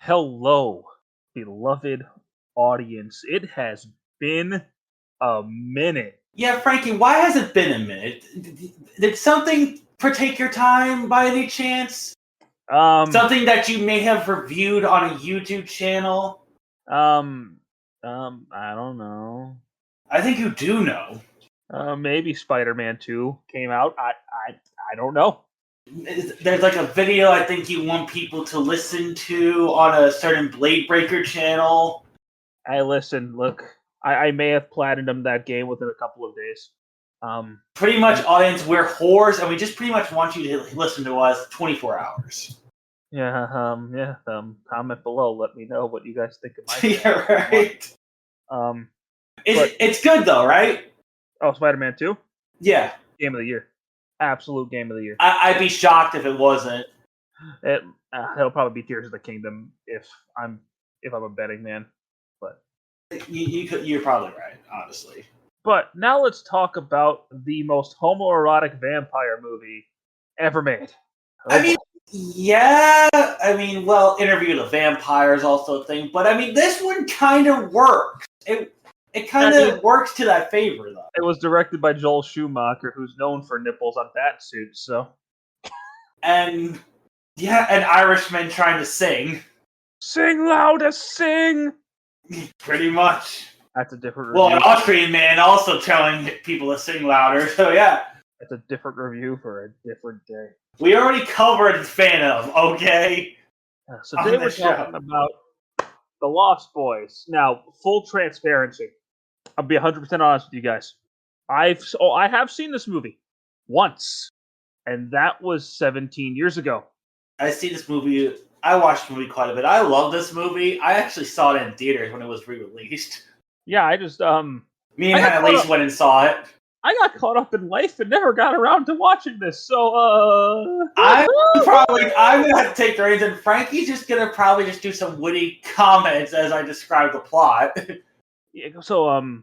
Hello, beloved audience. It has been a minute. Yeah, Frankie, why has it been a minute? Did something partake your time by any chance? Something that you may have reviewed on a YouTube channel? I don't know. I think you do know. Maybe Spider-Man 2 came out. I don't know. There's like a video I think you want people to listen to on a certain Blade Breaker channel. Look, I may have platinumed that game within a couple of days. Pretty much, audience, we're whores, and we just pretty much want you to listen to us 24 hours. Comment below. Let me know what you guys think of my Yeah, right. It's good though, right? Oh, Spider-Man 2? Yeah. Game of the year. Absolute game of the year. I'd be shocked if it wasn't. It'll probably be Tears of the Kingdom if I'm a betting man. But you're probably right, honestly. But now let's talk about the most homoerotic vampire movie ever made. Interview with a Vampire is also a thing, but I mean, this one kind of works. It kind of works to that favor, though. It was directed by Joel Schumacher, who's known for nipples on bat suits, so. And, yeah, an Irishman trying to sing. Sing louder, sing! Pretty much. That's a different review. Well, an Austrian man also telling people to sing louder, so yeah. That's a different review for a different day. We already covered Phantom, okay? So today we're talking about The Lost Boys. Now, full transparency. I'll be 100% honest with you guys. I have seen this movie once, and that was 17 years ago. I see this movie. I watched the movie quite a bit. I love this movie. I actually saw it in theaters when it was re-released. Yeah, I just me and Hannah at least went and saw it. I got caught up in life and never got around to watching this, so I'm gonna have to take the reins, and Frankie's just gonna probably just do some witty comments as I describe the plot. Yeah, so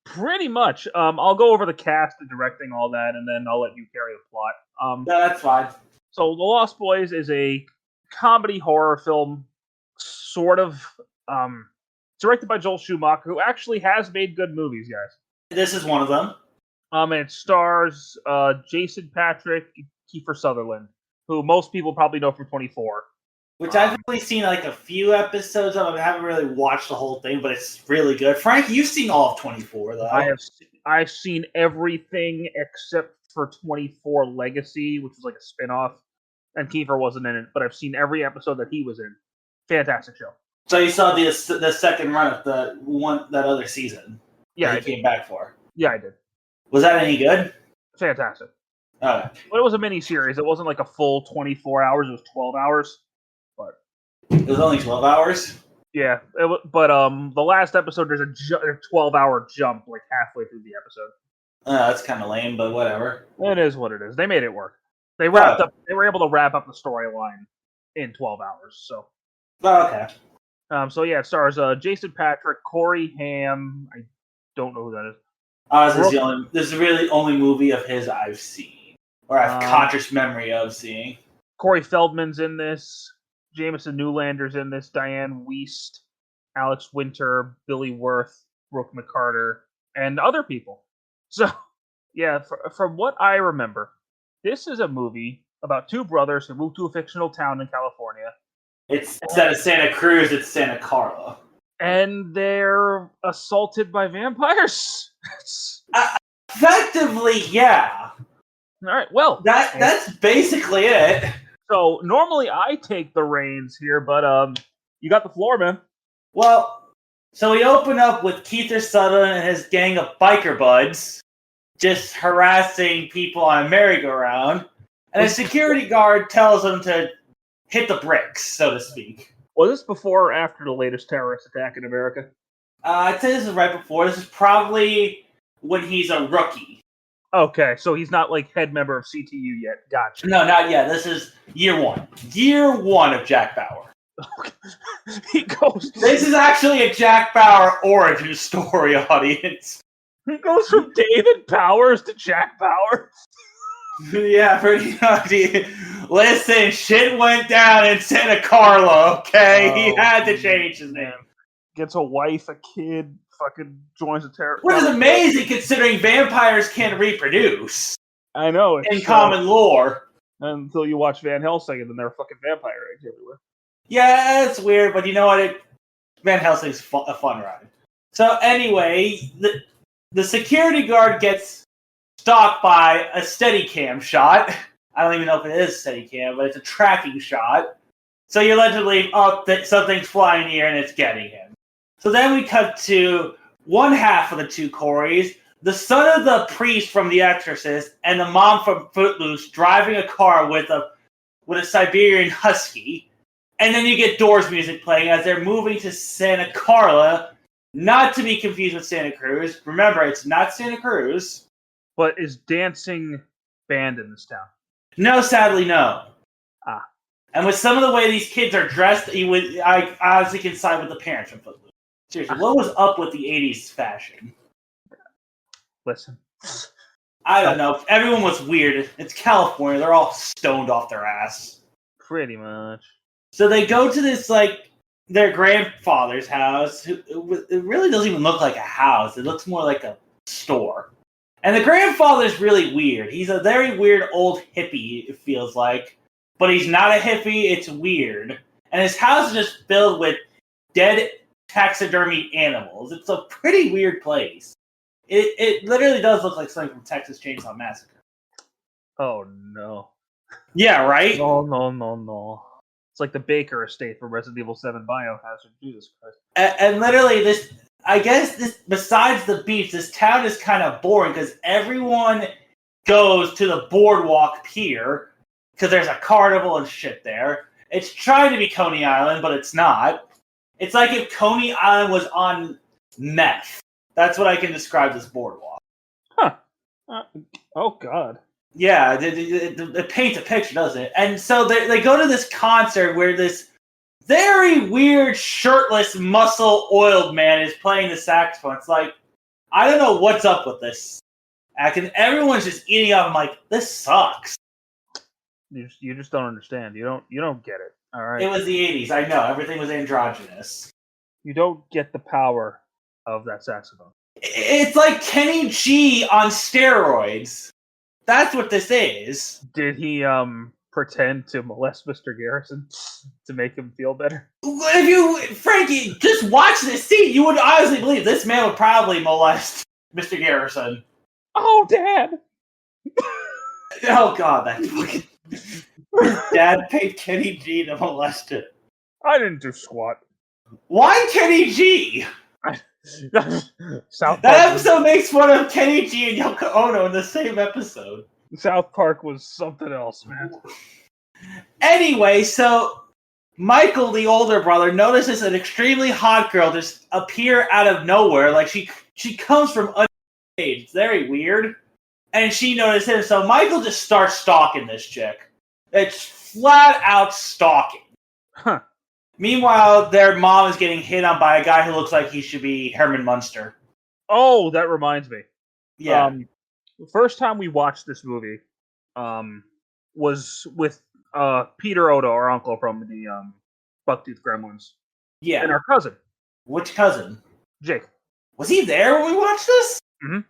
pretty much. I'll go over the cast and directing, all that, and then I'll let you carry the plot. No, that's fine. So The Lost Boys is a comedy horror film, sort of, directed by Joel Schumacher, who actually has made good movies, guys. This is one of them. And it stars Jason Patric, Kiefer Sutherland, who most people probably know from 24. Which I've only seen like a few episodes of. I haven't really watched the whole thing, but it's really good. Frank, you've seen all of 24, though. I've seen everything except for 24 Legacy, which was like a spinoff, and Kiefer wasn't in it, but I've seen every episode that he was in. Fantastic show. So you saw the second run of that other season? Yeah, that he came back for. Yeah, I did. Was that any good? Fantastic. Okay. But it was a mini-series. It wasn't like a full 24 hours. It was 12 hours. But it was only 12 hours? Yeah. But the last episode, there's a 12-hour jump like halfway through the episode. That's kind of lame, but whatever. It is what it is. They made it work. They wrapped up. They were able to wrap up the storyline in 12 hours. So. Oh, okay. So yeah, it stars Jason Patric, Corey Haim. I don't know who that is. This is really the only movie of his I've seen, or I have conscious memory of seeing. Corey Feldman's in this. Jameson Newlander's in this. Diane Wiest, Alex Winter, Billy Wirth, Brooke McCarter, and other people. So, yeah, from what I remember, this is a movie about two brothers who move to a fictional town in California. Instead of Santa Cruz, it's Santa Carla. And they're assaulted by vampires. Effectively, yeah. All right, well. That's basically it. So, normally I take the reins here, but you got the floor, man. Well, so we open up with Kiefer Sutherland and his gang of biker buds just harassing people on a merry-go-round, and a security guard tells them to hit the bricks, so to speak. Was this before or after the latest terrorist attack in America? I'd say this is right before. This is probably when he's a rookie. Okay, so he's not like head member of CTU yet. Gotcha. No, not yet. This is year one. Year one of Jack Bauer. He goes. This is actually a Jack Bauer origin story, audience. He goes from David Powers to Jack Bauer. Yeah, pretty much. Listen, shit went down in Santa Carla, okay? He had to change his name. Gets a wife, a kid, fucking joins the terror. Which is amazing considering vampires can't reproduce. I know. In common lore. Until you watch Van Helsing and then there are fucking vampire eggs everywhere. Yeah, it's weird, but you know what? Van Helsing's a fun ride. So anyway, the security guard gets stalked by a Steadicam shot. I don't even know if it is Steadicam, but it's a tracking shot. So you're led to believe, that something's flying here and it's getting him. So then we cut to one half of the two Coreys, the son of the priest from The Exorcist and the mom from Footloose driving a car with a Siberian Husky. And then you get Doors music playing as they're moving to Santa Carla, not to be confused with Santa Cruz. Remember, it's not Santa Cruz. But is dancing banned in this town? No, sadly, no. Ah. And with some of the way these kids are dressed, I honestly can side with the parents from Footloose. Seriously, what was up with the 80s fashion? Listen. I don't know. Everyone was weird. It's California. They're all stoned off their ass. Pretty much. So they go to this, their grandfather's house. It really doesn't even look like a house. It looks more like a store. And the grandfather's really weird. He's a very weird old hippie, it feels like. But he's not a hippie. It's weird. And his house is just filled with dead taxidermy animals. It's a pretty weird place. It literally does look like something from Texas Chainsaw Massacre. Oh, no. Yeah, right? No. It's like the Baker estate for Resident Evil 7 Biohazard. Jesus Christ. And literally, besides the beach, this town is kind of boring because everyone goes to the boardwalk pier because there's a carnival and shit there. It's trying to be Coney Island, but it's not. It's like if Coney Island was on meth. That's what I can describe this boardwalk. Huh. Oh, God. Yeah, it paints a picture, doesn't it? And so they go to this concert where this very weird, shirtless, muscle-oiled man is playing the saxophone. It's like, I don't know what's up with this act, and everyone's just eating up. I'm like, this sucks. You just don't understand. You don't get it. All right. It was the 80s. I know everything was androgynous. You don't get the power of that saxophone. It's like Kenny G on steroids. That's what this is. Did he pretend to molest Mr. Garrison to make him feel better? Frankie, just watch this scene. You would honestly believe this man would probably molest Mr. Garrison. Oh, Dad! Oh, God, that fucking... Dad paid Kenny G to molest him. I didn't do squat. Why Kenny G? That episode makes fun of Kenny G and Yoko Ono in the same episode. South Park was something else, man. Anyway, so Michael, the older brother, notices an extremely hot girl just appear out of nowhere. Like she comes from unstage. It's very weird. And she notices him, so Michael just starts stalking this chick. It's flat out stalking. Huh. Meanwhile, their mom is getting hit on by a guy who looks like he should be Herman Munster. Oh, that reminds me. Yeah. The first time we watched this movie was with Peter Odo, our uncle from the Bucktooth Gremlins. Yeah. And our cousin. Which cousin? Jake. Was he there when we watched this? Mm-hmm.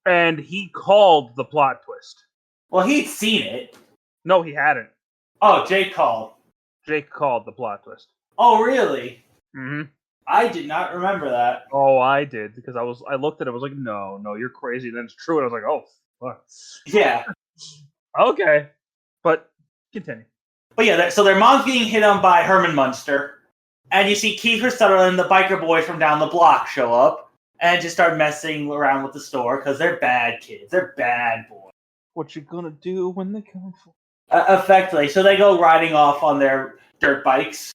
And he called the plot twist. Well, he'd seen it. No, he hadn't. Oh, Jake called. Jake called the plot twist. Oh, really? Mm-hmm. I did not remember that. Oh, I did, because I looked at it, I was like, no, you're crazy. And then it's true, and I was like, oh, fuck. Yeah. Okay. But, continue. But yeah, so their mom's getting hit on by Herman Munster, and you see Kiefer Sutherland and the biker boys from down the block show up, and just start messing around with the store, because they're bad kids. They're bad boys. What you gonna do when they come for? Effectively. So they go riding off on their dirt bikes.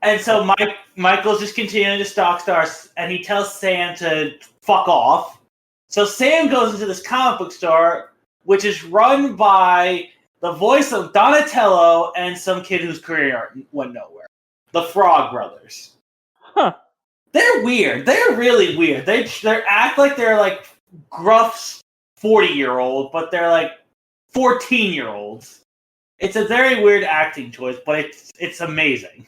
And so Michael's just continuing to stalk stars, and he tells Sam to fuck off. So Sam goes into this comic book store, which is run by the voice of Donatello and some kid whose career went nowhere. The Frog Brothers. Huh. They're weird. They're really weird. They act like they're like gruff 40-year-old, but they're like 14-year-olds. It's a very weird acting choice, but it's amazing.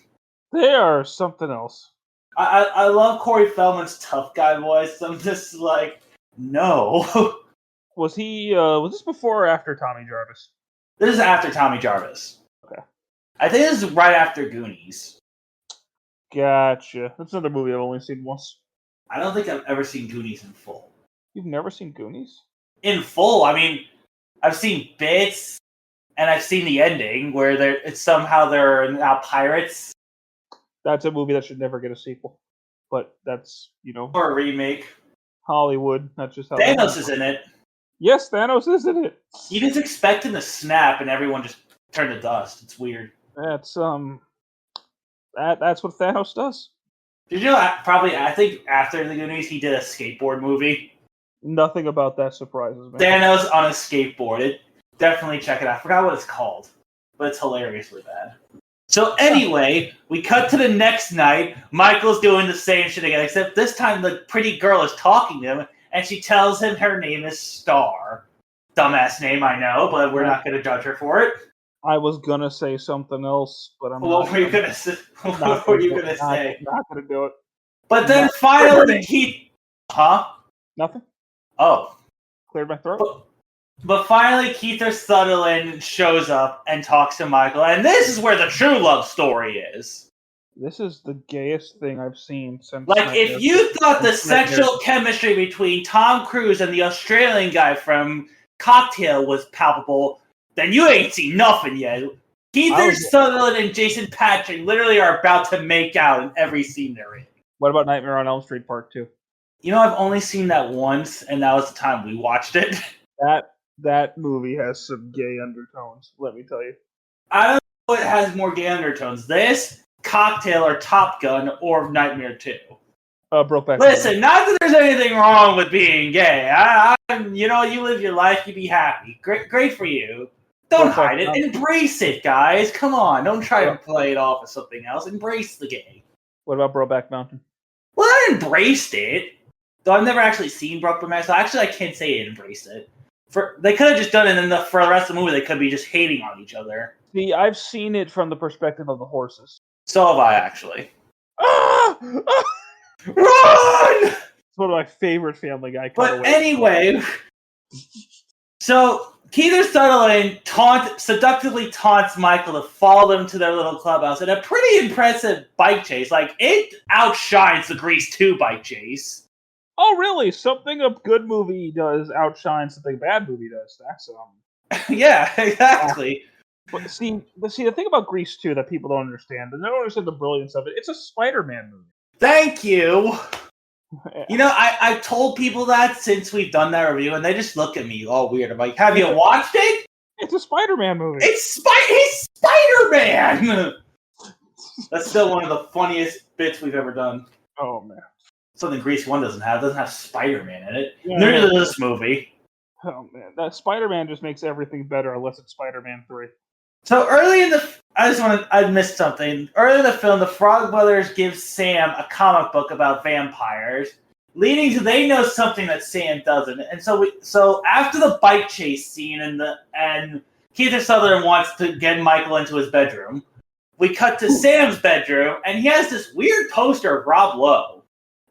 They are something else. I love Corey Feldman's tough guy voice. I'm just like, no. Was this before or after Tommy Jarvis? This is after Tommy Jarvis. Okay. I think this is right after Goonies. Gotcha. That's another movie I've only seen once. I don't think I've ever seen Goonies in full. You've never seen Goonies? In full, I mean, I've seen bits, and I've seen the ending where they're now pirates. That's a movie that should never get a sequel. But that's, Or a remake. Hollywood. That's just how Thanos is in it. Yes, Thanos is in it. You just expect him to snap and everyone just turn to dust. It's weird. That's that's what Thanos does. Did you know, I think after the Goonies, he did a skateboard movie? Nothing about that surprises me. Thanos on a skateboard. Definitely check it out. I forgot what it's called, but it's hilariously bad. So anyway, we cut to the next night. Michael's doing the same shit again, except this time the pretty girl is talking to him, and she tells him her name is Star. Dumbass name, I know, but we're not going to judge her for it. I was gonna say something else, but I'm not. What were you gonna say? What were you gonna say? Not gonna do it. But then finally, Nothing. Oh, Cleared my throat. But finally, Kiefer Sutherland shows up and talks to Michael, and this is where the true love story is. This is the gayest thing I've seen since. Like, if you thought the sexual chemistry between Tom Cruise and the Australian guy from Cocktail was palpable, then you ain't seen nothing yet. Kiefer Sutherland and Jason Patrick literally are about to make out in every scene they're in. What about Nightmare on Elm Street Part 2? You know, I've only seen that once, and that was the time we watched it. That movie has some gay undertones, let me tell you. I don't know what has more gay undertones. This, Cocktail, or Top Gun, or Nightmare 2. Brokeback. Listen, not that there's anything wrong with being gay. You live your life, you be happy. Great for you. Don't hide it. Embrace it, guys. Come on. Don't try to play it off as something else. Embrace the gay. What about Brokeback Mountain? Well, I embraced it. Though I've never actually seen Brokeback Mountain, so actually I can't say I embraced it. They could have just done it, and for the rest of the movie, they could be just hating on each other. See, I've seen it from the perspective of the horses. So have I, actually. Run! It's one of my favorite Family Guy cutaways. But anyway, so Kiefer Sutherland seductively taunts Michael to follow them to their little clubhouse in a pretty impressive bike chase. Like, it outshines the Grease 2 bike chase. Oh, really? Something a good movie does outshine something a bad movie does. That's Yeah, exactly. But see, the thing about Grease 2 that people don't understand, and they don't understand the brilliance of it, it's a Spider-Man movie. Thank you! You know, I've told people that since we've done that review, and they just look at me all weird. I'm like, have you watched it? It's a Spider-Man movie. He's Spider-Man! That's still one of the funniest bits we've ever done. Oh, man. Something Grease 1 doesn't have Spider-Man in it. Yeah, Neither does this movie. Oh, man. That Spider-Man just makes everything better unless it's Spider-Man 3. So I missed something. Early in the film, the Frog Brothers give Sam a comic book about vampires, leading to they know something that Sam doesn't. And so after the bike chase scene and Kiefer Sutherland wants to get Michael into his bedroom, we cut to Sam's bedroom, and he has this weird poster of Rob Lowe.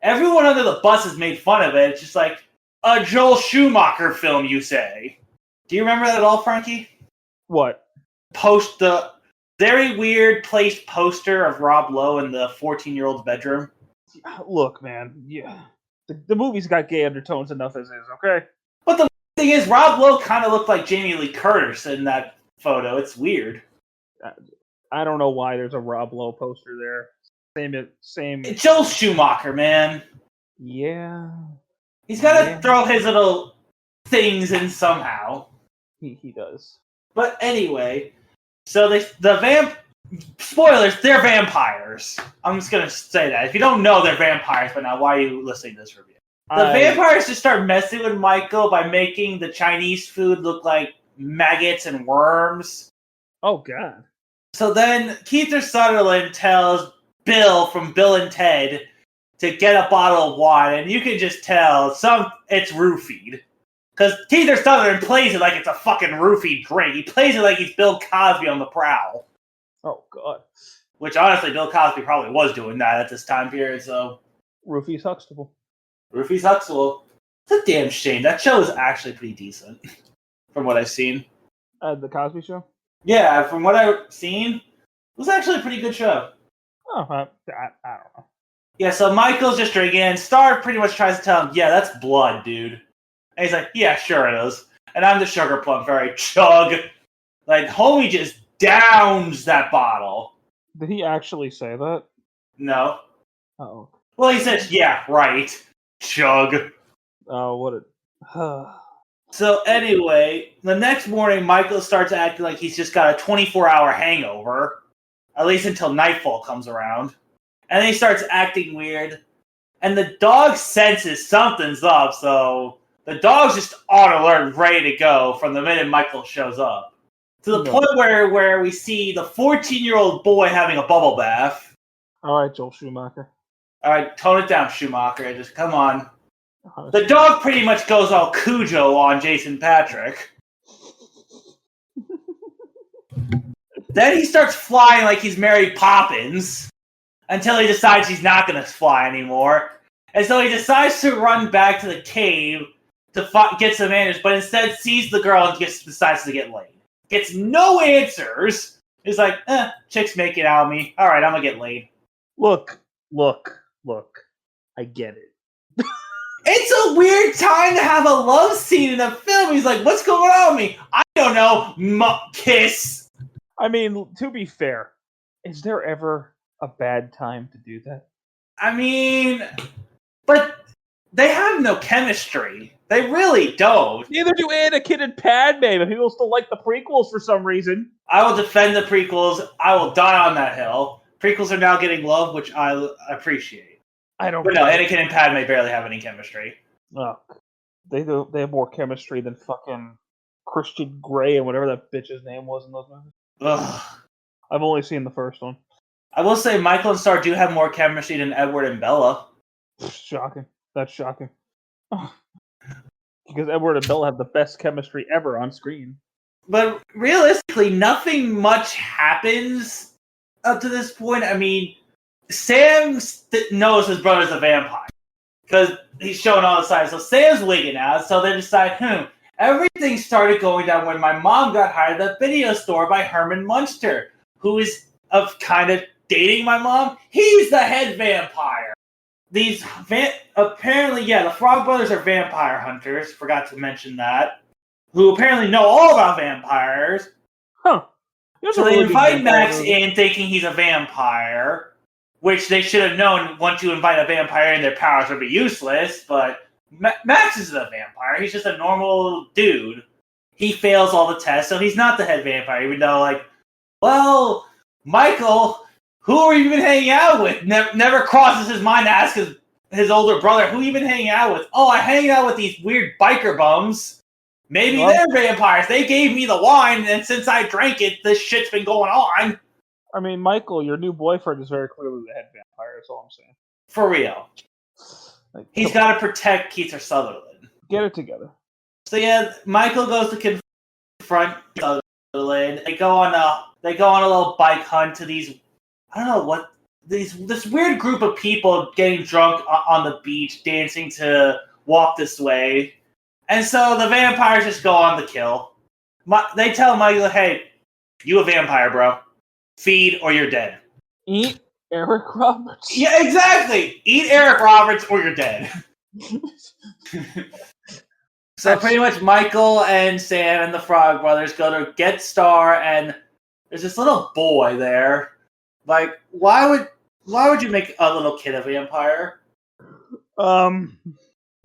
Everyone under the bus has made fun of it. It's just like a Joel Schumacher film, you say. Do you remember that at all, Frankie? What? The very weird placed poster of Rob Lowe in the 14-year-old's bedroom. Look, man, yeah, the movie's got gay undertones enough as is, okay? But the thing is, Rob Lowe kind of looked like Jamie Lee Curtis in that photo. It's weird. I don't know why there's a Rob Lowe poster there. Same. It's Joel Schumacher, man. Yeah. He's got to throw his little things in somehow. He does. But anyway, so spoilers, they're vampires. I'm just going to say that. If you don't know they're vampires by now, why are you listening to this review? The vampires just start messing with Michael by making the Chinese food look like maggots and worms. Oh, God. So then Kiefer Sutherland tells Bill from Bill and Ted to get a bottle of wine, and you can just tell it's roofied. Because Keith Sutherland plays it like it's a fucking roofie drink. He plays it like he's Bill Cosby on the prowl. Oh, God. Which, honestly, Bill Cosby probably was doing that at this time period, so... Roofies Huxtable. Roofies Huxtable. It's a damn shame. That show is actually pretty decent, from what I've seen. The Cosby Show? Yeah, from what I've seen, it was actually a pretty good show. Oh, I don't know. Yeah, so Michael's just drinking, and Star pretty much tries to tell him, yeah, that's blood, dude. And he's like, yeah, sure it is. And I'm the sugar plum fairy. Chug. Like, homie just downs that bottle. Did he actually say that? No. Uh-oh. Well, he says, yeah, right. Chug. Oh, what a... So anyway, the next morning, Michael starts acting like he's just got a 24-hour hangover. At least until nightfall comes around. And then he starts acting weird. And the dog senses something's up, so... The dog's just on alert, ready to go from the minute Michael shows up. To the point where we see the 14-year-old boy having a bubble bath. All right, Joel Schumacher. All right, tone it down, Schumacher. Just come on. The dog pretty much goes all Cujo on Jason Patrick. Then he starts flying like he's Mary Poppins until he decides he's not going to fly anymore. And so he decides to run back to the cave to get some answers, but instead sees the girl and decides to get laid. Gets no answers. He's like, chick's making out of me. All right, I'm going to get laid. Look. I get it. It's a weird time to have a love scene in a film. He's like, what's going on with me? I don't know. Kiss. I mean, to be fair, is there ever a bad time to do that? I mean, but they have no chemistry. They really don't. Neither do Anakin and Padme, but people still like the prequels for some reason. I will defend the prequels. I will die on that hill. Prequels are now getting love, which I appreciate. But no, Anakin and Padme barely have any chemistry. Oh, they do. They have more chemistry than fucking Christian Grey and whatever that bitch's name was in those movies. Ugh. I've only seen the first one. I will say Michael and Star do have more chemistry than Edward and Bella. Shocking. That's shocking. Because Edward and Bella have the best chemistry ever on screen. But realistically, nothing much happens up to this point. I mean, Sam knows his brother's a vampire because he's showing all the signs. So Sam's wigging out. So they decide, everything started going down when my mom got hired at the video store by Herman Munster, who is kind of dating my mom. He's the head vampire. Apparently, the Frog Brothers are vampire hunters. Forgot to mention that. Who apparently know all about vampires. Huh. So they invite Max in thinking he's a vampire, which they should have known once you invite a vampire in, their powers would be useless, but Max isn't a vampire. He's just a normal dude. He fails all the tests, so he's not the head vampire, even though, Michael, who are you been hanging out with? Never crosses his mind to ask his older brother, who you been hanging out with? Oh, I hang out with these weird biker bums. Maybe they're vampires. They gave me the wine, and since I drank it, this shit's been going on. I mean, Michael, your new boyfriend is very clearly the head vampire, that's all I'm saying. For real. He's got to protect Keith Sutherland. Get it together. So Michael goes to confront Sutherland. They go on a little bike hunt to these, I don't know what, this weird group of people getting drunk on the beach, dancing to Walk This Way. And so the vampires just go on the kill. They tell Michael, hey, you a vampire, bro. Feed or you're dead. Eat Eric Roberts. Yeah, exactly. Eat Eric Roberts or you're dead. So pretty much Michael and Sam and the Frog Brothers go to get Star, and there's this little boy there. Like, why would you make a little kid a vampire?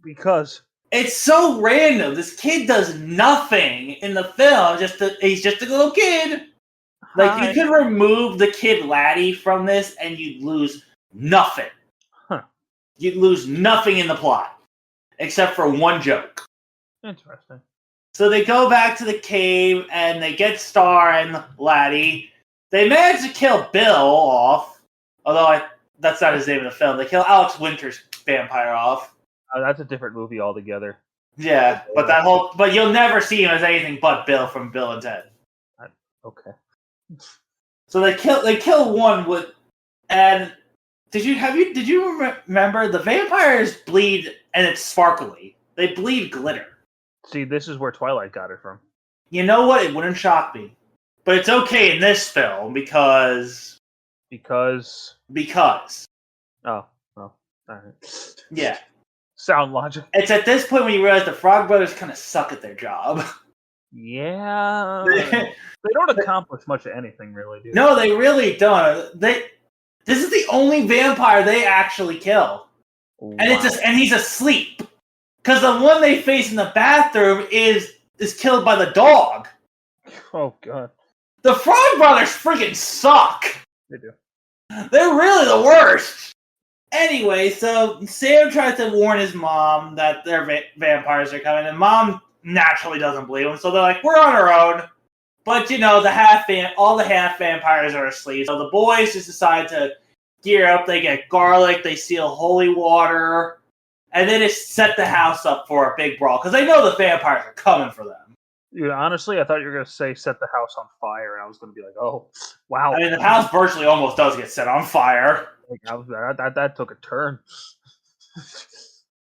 Because it's so random. This kid does nothing in the film. He's just a little kid. Like, you could remove the kid Laddie from this, and you'd lose nothing. Huh. You'd lose nothing in the plot, except for one joke. Interesting. So they go back to the cave, and they get Star and Laddie. They manage to kill Bill off, although that's not his name in the film. They kill Alex Winter's vampire off. That's a different movie altogether. Yeah, but you'll never see him as anything but Bill from Bill and Ted. Okay. So they kill one with, and did you remember the vampires bleed and it's sparkly? They bleed glitter. See, this is where Twilight got it from. You know what? It wouldn't shock me, but it's okay in this film because. Oh, well, all right. Yeah. Sound logic. It's at this point when you realize the Frog Brothers kind of suck at their job. Yeah. They don't accomplish much of anything, really, do they? No, they really don't. This is the only vampire they actually kill. Wow. And he's asleep. Because the one they face in the bathroom is killed by the dog. Oh, God. The Frog Brothers freaking suck. They do. They're really the worst. Anyway, so Sam tries to warn his mom that their vampires are coming, and Mom naturally doesn't believe him, so they're like, we're on our own. But, all the half vampires are asleep, so the boys just decide to gear up. They get garlic, they steal holy water, and they just set the house up for a big brawl, because they know the vampires are coming for them. Dude, honestly, I thought you were going to say set the house on fire, and I was going to be like, oh, wow. I mean, the house virtually almost does get set on fire. That took a turn.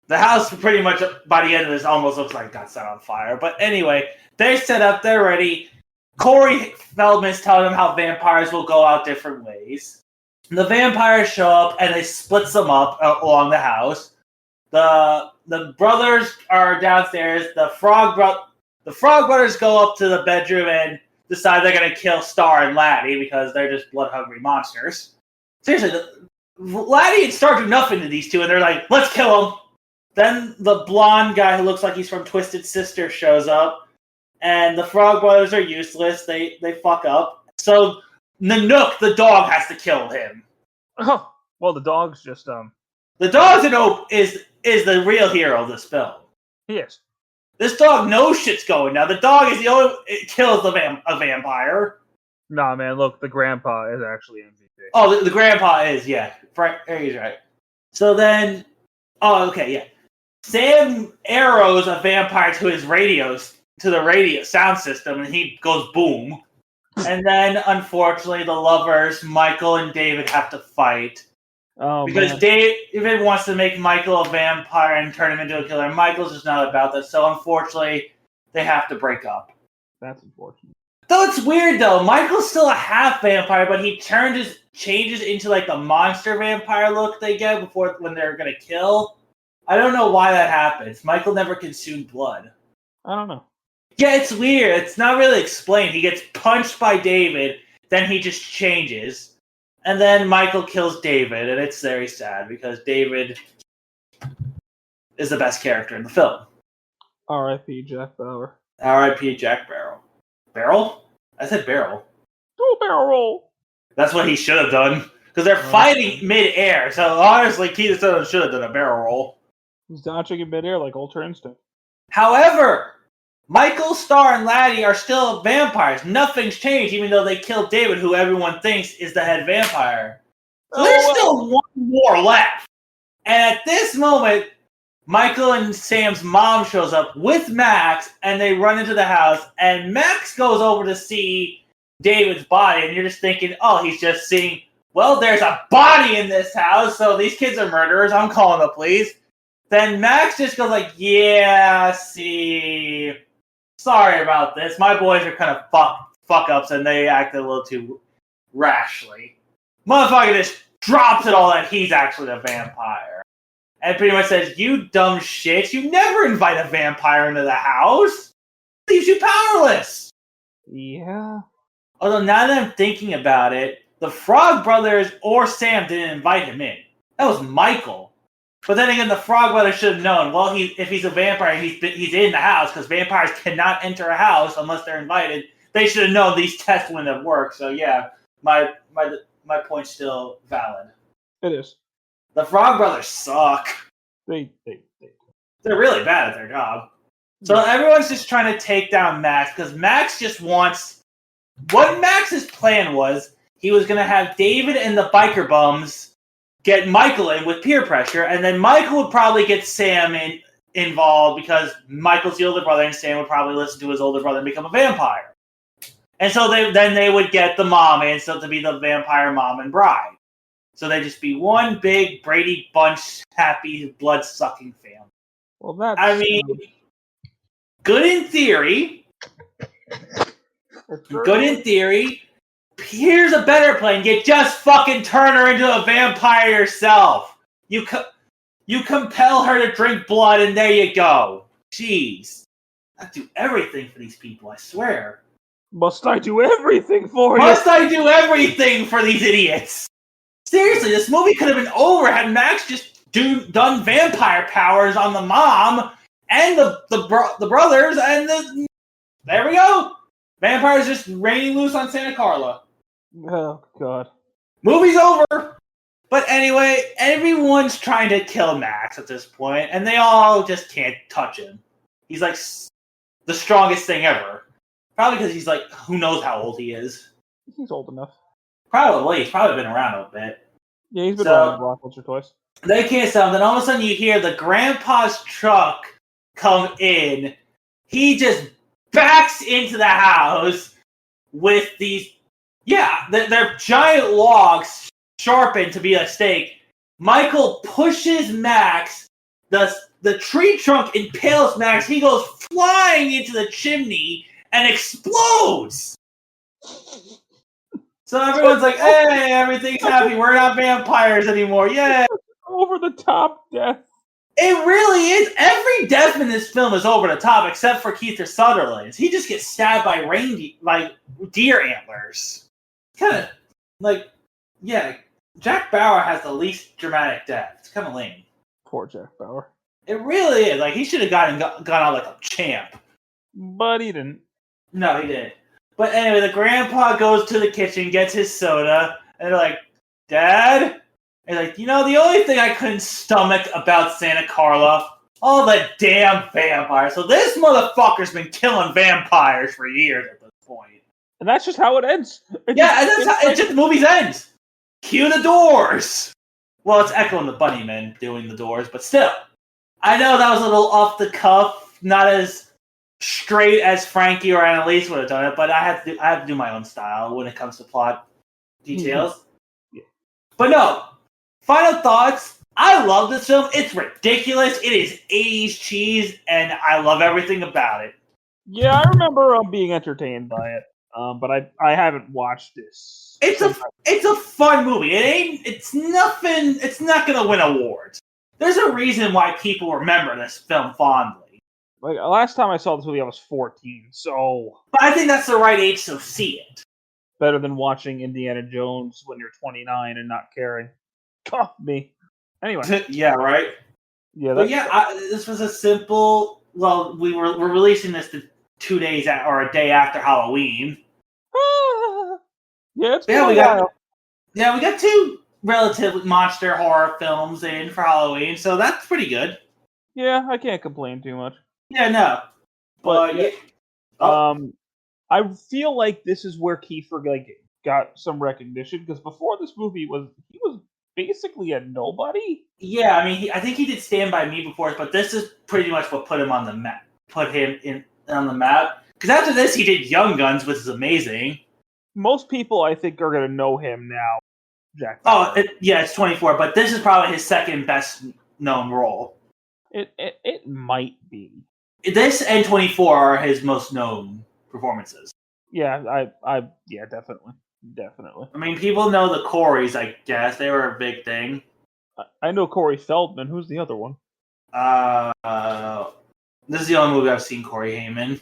The house pretty much, by the end of this, almost looks like it got set on fire. But anyway, they're set up, they're ready. Corey Feldman's telling them how vampires will go out different ways. The vampires show up, and they split them up along the house. The brothers are downstairs. The Frog Brothers go up to the bedroom and decide they're going to kill Star and Laddie because they're just blood-hungry monsters. Seriously, Laddie and Star do nothing to these two, and they're like, let's kill them. Then the blonde guy who looks like he's from Twisted Sister shows up, and the Frog Brothers are useless. They fuck up. So Nanook, the dog, has to kill him. Oh, well, the dog's just, The dog is the real hero of this film. He is. This dog knows shit's going now. The dog is the only it kills a vampire. Nah, man, look, the grandpa is actually MVP. Oh, the grandpa is, yeah. He's right. So then, yeah. Sam arrows a vampire to the radio sound system, and he goes boom. And then, unfortunately, the lovers, Michael and David, have to fight. Oh, because man. David wants to make Michael a vampire and turn him into a killer. Michael's just not about that, so unfortunately, they have to break up. That's unfortunate. Though it's weird, though. Michael's still a half vampire, but he changes into like the monster vampire look they get when they're gonna kill. I don't know why that happens. Michael never consumed blood. I don't know. Yeah, it's weird. It's not really explained. He gets punched by David, then he just changes. And then Michael kills David, and it's very sad because David is the best character in the film. R.I.P. Jack Bauer. R.I.P. Jack Barrel. Barrel? I said barrel. Oh, barrel roll. That's what he should have done. Because they're fighting mid-air, so honestly, Keith should have done a barrel roll. He's dodging in mid-air like Ultra Instinct. However, Michael, Star, and Laddie are still vampires. Nothing's changed, even though they killed David, who everyone thinks is the head vampire. So there's still one more left. And at this moment, Michael and Sam's mom shows up with Max, and they run into the house, and Max goes over to see David's body, and you're just thinking, oh, he's just seeing, well, there's a body in this house, so these kids are murderers, I'm calling the police. Then Max just goes like, yeah, see, sorry about this. My boys are kind of fuck-ups, and they acted a little too rashly. Motherfucker just drops it all that he's actually a vampire. And pretty much says, you dumb shit, you never invite a vampire into the house. It leaves you powerless. Yeah. Although now that I'm thinking about it, the Frog Brothers or Sam didn't invite him in. That was Michael. But then again, the Frog Brothers should have known, well, if he's a vampire, he's in the house, because vampires cannot enter a house unless they're invited. They should have known these tests wouldn't have worked. So yeah, my point's still valid. It is. The Frog Brothers suck. They're really bad at their job. So everyone's just trying to take down Max, because Max just wants... What Max's plan was, he was going to have David and the biker bums get Michael in with peer pressure, and then Michael would probably get Sam involved because Michael's the older brother, and Stan would probably listen to his older brother and become a vampire. And so they would get the mom in, so to be the vampire mom and bride. So they'd just be one big Brady Bunch happy blood-sucking family. Well, that's... I mean, good in theory. Good in theory. Here's a better plan. You just fucking turn her into a vampire yourself. You compel her to drink blood, and there you go. Jeez. I do everything for these people, I swear. Must I do everything for you? Must I do everything for these idiots? Seriously, this movie could have been over had Max just done vampire powers on the mom and the brothers, and there we go. Vampires just raining loose on Santa Carla. Oh, God. Movie's over. But anyway, everyone's trying to kill Max at this point, and they all just can't touch him. He's like the strongest thing ever. Probably because he's like, who knows how old he is. He's old enough. Probably. He's probably been around a bit. Yeah, he's been around the block once or twice. They can't stop him. Then all of a sudden you hear the grandpa's truck come in. He just backs into the house with these... Yeah, they're giant logs sharpened to be a stake. Michael pushes Max. The tree trunk impales Max. He goes flying into the chimney and explodes. So everyone's like, hey, everything's happy. We're not vampires anymore. Yay. Over the top death. It really is. Every death in this film is over the top except for Kiefer Sutherland's. He just gets stabbed by deer antlers. Kind of like, yeah, Jack Bauer has the least dramatic death. It's kind of lame. Poor Jack Bauer. It really is. Like, he should have gone out like a champ. But he didn't. No, he didn't. But anyway, the grandpa goes to the kitchen, gets his soda, and they're like, Dad? And like, the only thing I couldn't stomach about Santa Carla, all the damn vampires. So this motherfucker's been killing vampires for years at this point. And that's just how it ends. And that's how the movie ends. Cue the Doors. Well, it's Echo and the Bunnymen doing the Doors, but still. I know that was a little off the cuff, not as straight as Frankie or Annalise would have done it, but I have to do my own style when it comes to plot details. Mm-hmm. Yeah. But no, final thoughts. I love this film. It's ridiculous. It is 80s cheese, and I love everything about it. Yeah, I remember being entertained by it, but I haven't watched this. It's a fun movie. It's nothing. It's not gonna win awards. There's a reason why people remember this film fondly. Like, last time I saw this movie, I was 14, so... But I think that's the right age to see it. Better than watching Indiana Jones when you're 29 and not caring. Cuff me. Anyway. Yeah, right? Yeah, this was a simple... Well, we're releasing this 2 days or a day after Halloween. Yeah, it's we got 2 relative monster horror films in for Halloween, so that's pretty good. Yeah, I can't complain too much. Yeah, no. But yeah. I feel like this is where Kiefer got some recognition, because before this movie he was basically a nobody. Yeah, I mean, I think he did Stand By Me before, but this is pretty much what put him on the map. Put him on the map. Because after this, he did Young Guns, which is amazing. Most people, I think, are going to know him now. Jack Bauer. It's 24, but this is probably his second best known role. It might be. This and 24 are his most known performances. Yeah, yeah, definitely. I mean, people know the Coreys, I guess. They were a big thing. I know Corey Feldman. Who's the other one? This is the only movie I've seen Corey Haim in.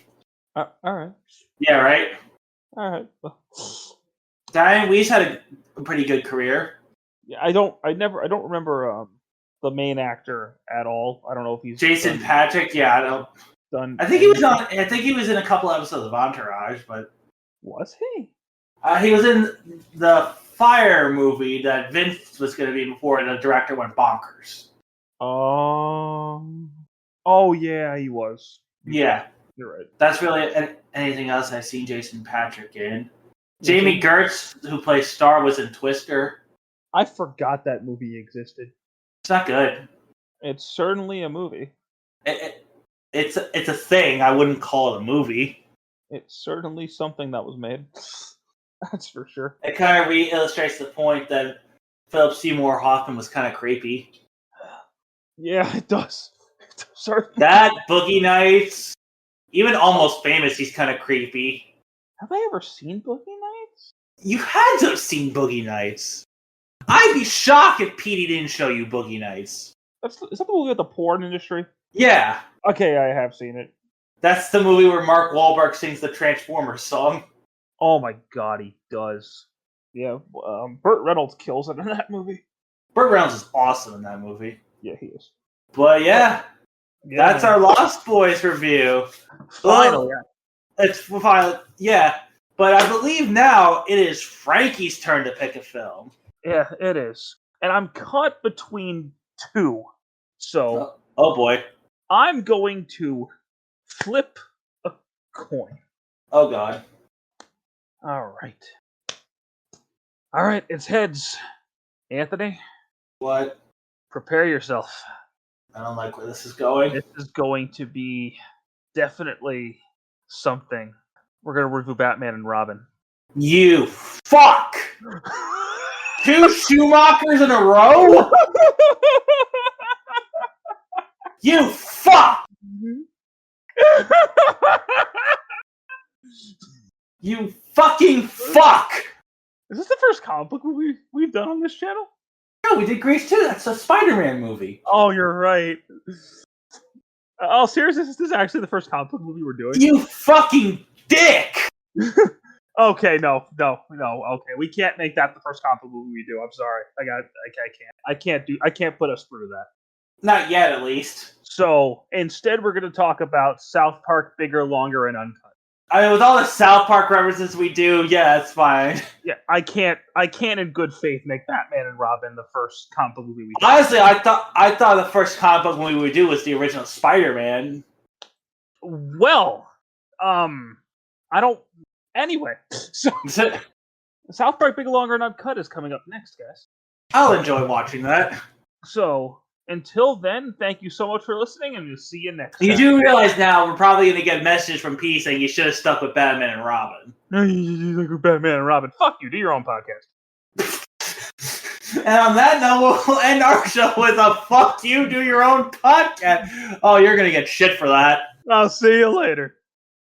All right. Yeah, right? All right. Diane Weiss had a pretty good career. Yeah, I don't remember the main actor at all. I don't know if he's Jason Patrick. Yeah, I don't. Done. I think he was on. I think he was in a couple episodes of Entourage, but was he? He was in the Fire movie that Vince was going to be before the director went bonkers. Oh yeah, he was. Yeah, you're right. That's really anything else I've seen Jason Patrick in. Jamie Gertz, who plays Star, was in Twister. I forgot that movie existed. It's not good. It's certainly a movie. It's a thing. I wouldn't call it a movie. It's certainly something that was made. That's for sure. It kind of illustrates the point that Philip Seymour Hoffman was kind of creepy. Yeah, it does. That, Boogie Nights, even Almost Famous, he's kind of creepy. Have I ever seen Boogie Nights? You had to have seen Boogie Nights. I'd be shocked if Petey didn't show you Boogie Nights. Is that the movie with the porn industry? Yeah. Okay, I have seen it. That's the movie where Mark Wahlberg sings the Transformers song. Oh my god, he does. Yeah, Burt Reynolds kills it in that movie. Burt Reynolds is awesome in that movie. Yeah, he is. But yeah, that's our Lost Boys review. Finally. It's finally, yeah. But I believe now it is Frankie's turn to pick a film. Yeah, it is. And I'm caught between two. So, oh boy. I'm going to flip a coin. Oh god. All right, it's heads. Anthony? What? Prepare yourself. I don't like where this is going. This is going to be definitely something. We're going to review Batman and Robin. You fuck! 2 Schumachers in a row? You fuck! You fucking fuck! Is this the first comic book movie we've done on this channel? No, we did Grease too. That's a Spider-Man movie. Oh, you're right. Oh, seriously, this is actually the first comic book movie we're doing? You fucking dick! Okay, no. Okay, we can't make that the first comic book movie we do. I'm sorry. I can't put us through that. Not yet, at least. So instead, we're going to talk about South Park, Bigger, Longer, and Uncut. I mean, with all the South Park references we do, yeah, it's fine. Yeah, I can't in good faith make Batman and Robin the first comic book movie we do. Honestly, I thought the first comic book movie we would do was the original Spider-Man. Well, I don't. Anyway, so South Park, Bigger, Longer, and Uncut is coming up next, guys. I'll enjoy watching that. So until then, thank you so much for listening, and we'll see you next time. You do realize now we're probably going to get messages from P saying you should have stuck with Batman and Robin. No, you look with Batman and Robin. Fuck you. Do your own podcast. And on that note, we'll end our show with a fuck you, do your own podcast. Oh, you're going to get shit for that. I'll see you later.